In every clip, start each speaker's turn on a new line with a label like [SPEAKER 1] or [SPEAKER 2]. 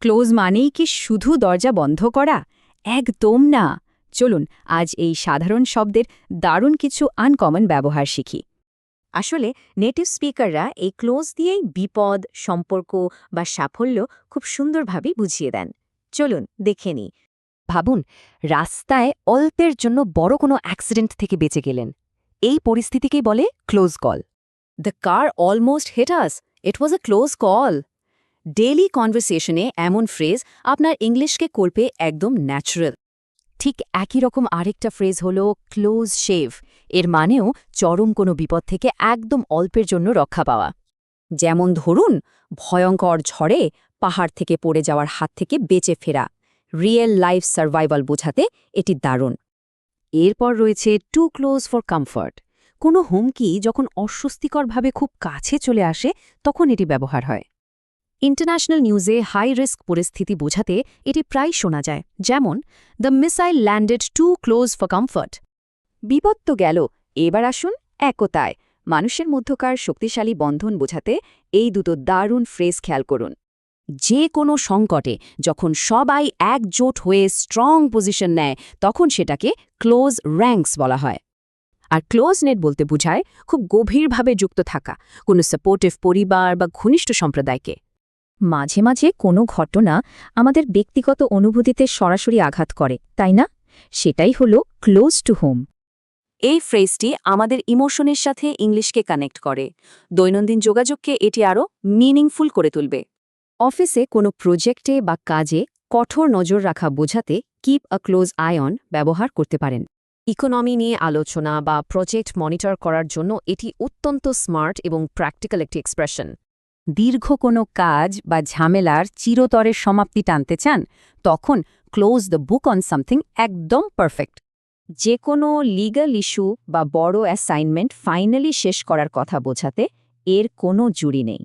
[SPEAKER 1] Close মানেই কি শুধু দরজা বন্ধ করা? একদম না। চলুন আজ এই সাধারণ শব্দের দারুণ কিছু আনকমন ব্যবহার শিখি।
[SPEAKER 2] আসলে নেটিভ স্পিকাররা এই ক্লোজ দিয়েই বিপদ, সম্পর্ক বা সাফল্য খুব সুন্দরভাবে বুঝিয়ে দেন। চলুন দেখে নিই। ভাবুন, রাস্তায় অল্পের জন্য বড় কোনো অ্যাক্সিডেন্ট থেকে বেঁচে গেলেন। এই পরিস্থিতিকেই বলে close call.
[SPEAKER 1] The car almost hit us, it was a close call. Daily কনভারসেশনে এমন ফ্রেজ আপনার ইংলিশকে করবে একদম ন্যাচারাল। ঠিক একই রকম আরেকটা ফ্রেজ হল ক্লোজ শেভ। এর মানেও চরম কোনো বিপদ থেকে একদম অল্পের জন্য রক্ষা পাওয়া। যেমন ধরুন, ভয়ঙ্কর ঝড়ে পাহাড় থেকে পড়ে যাওয়ার হাত থেকে বেঁচে ফেরা। রিয়েল লাইফ সার্ভাইভাল বোঝাতে এটি দারুণ। এরপর রয়েছে টু ক্লোজ ফর কমফর্ট। কোনো হুমকি যখন অস্বস্তিকরভাবে খুব কাছে চলে আসে তখন এটি ব্যবহার হয়। ইন্টারন্যাশনাল নিউজে হাই রিস্ক পরিস্থিতি বোঝাতে এটি প্রায় শোনা যায়, যেমন the missile landed too close for comfort. বিপদ তো গেল, এবার আসুন একতায়। মানুষের মধ্যকার শক্তিশালী বন্ধন বোঝাতে এই দুটো দারুণ ফ্রেজ খেয়াল করুন। যে কোনো সংকটে যখন সবাই একজোট হয়ে স্ট্রং পজিশন নেয় তখন সেটাকে ক্লোজ র্যাঙ্কস বলা হয়। আর ক্লোজ নেট বলতে বোঝায় খুব গভীরভাবে যুক্ত থাকা কোনো সাপোর্টিভ পরিবার বা ঘনিষ্ঠ সম্প্রদায়কে। মাঝে মাঝে কোনো ঘটনা আমাদের ব্যক্তিগত অনুভূতিতে সরাসরি আঘাত করে, তাই না? সেটাই হলো ক্লোজ টু হোম। এই ফ্রেজটি আমাদের ইমোশনের সাথে ইংলিশকে কানেক্ট করে। দৈনন্দিন যোগাযোগকে এটি আরও মিনিংফুল করে তুলবে। অফিসে কোনো প্রজেক্টে বা কাজে কঠোর নজর রাখা বোঝাতে keep a close I on ব্যবহার করতে পারেন। ইকোনমি নিয়ে আলোচনা বা প্রজেক্ট মনিটর করার জন্য এটি অত্যন্ত স্মার্ট এবং প্র্যাকটিক্যাল একটি এক্সপ্রেশন। দীর্ঘ কোনো কাজ বা ঝামেলার চিরতরের সমাপ্তি টানতে চান, তখন close the book on something একদম পারফেক্ট। যে কোনো লিগ্যাল ইস্যু বা বড় অ্যাসাইনমেন্ট ফাইনালি শেষ করার কথা বোঝাতে এর কোনো জুড়ি নেই।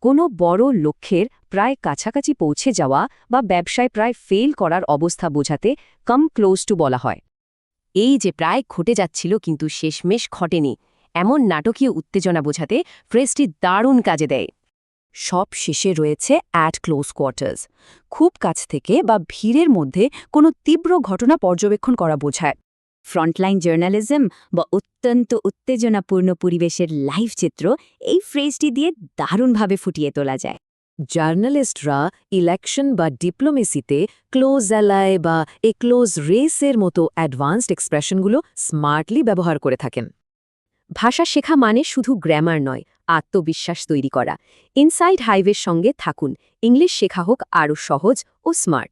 [SPEAKER 1] কোনো বড় লক্ষ্যের প্রায় কাছাকাছি পৌঁছে যাওয়া বা ব্যবসায় প্রায় ফেল করার অবস্থা বোঝাতে কাম ক্লোজ টু বলা হয়। এই যে প্রায় ঘটে যাচ্ছিল কিন্তু শেষমেশ ঘটেনি, এমন নাটকীয় উত্তেজনা বোঝাতে ফ্রেজটি দারুণ কাজে দেয়। সব শেষে রয়েছে অ্যাট ক্লোজ কোয়ার্টার্স। খুব কাছ থেকে বা ভিড়ের মধ্যে কোনো তীব্র ঘটনা পর্যবেক্ষণ করা বোঝায়। ফ্রন্টলাইন জার্নালিজম বা অত্যন্ত উত্তেজনাপূর্ণ পরিবেশের লাইভ চিত্র এই ফ্রেজটি দিয়ে দারুণভাবে ফুটিয়ে তোলা যায়। জার্নালিস্টরা ইলেকশন বা ডিপ্লোমেসিতে ক্লোজ অ্যালাই বা এ ক্লোজ রেসের মতো অ্যাডভান্সড এক্সপ্রেশনগুলো স্মার্টলি ব্যবহার করে থাকেন। ভাষা শেখা মানে শুধু গ্রামার নয়, আত্মবিশ্বাস তৈরি করা। ইনসাইড হাইওয়ের সঙ্গে থাকুন, ইংলিশ শেখা হোক আরও সহজ ও স্মার্ট।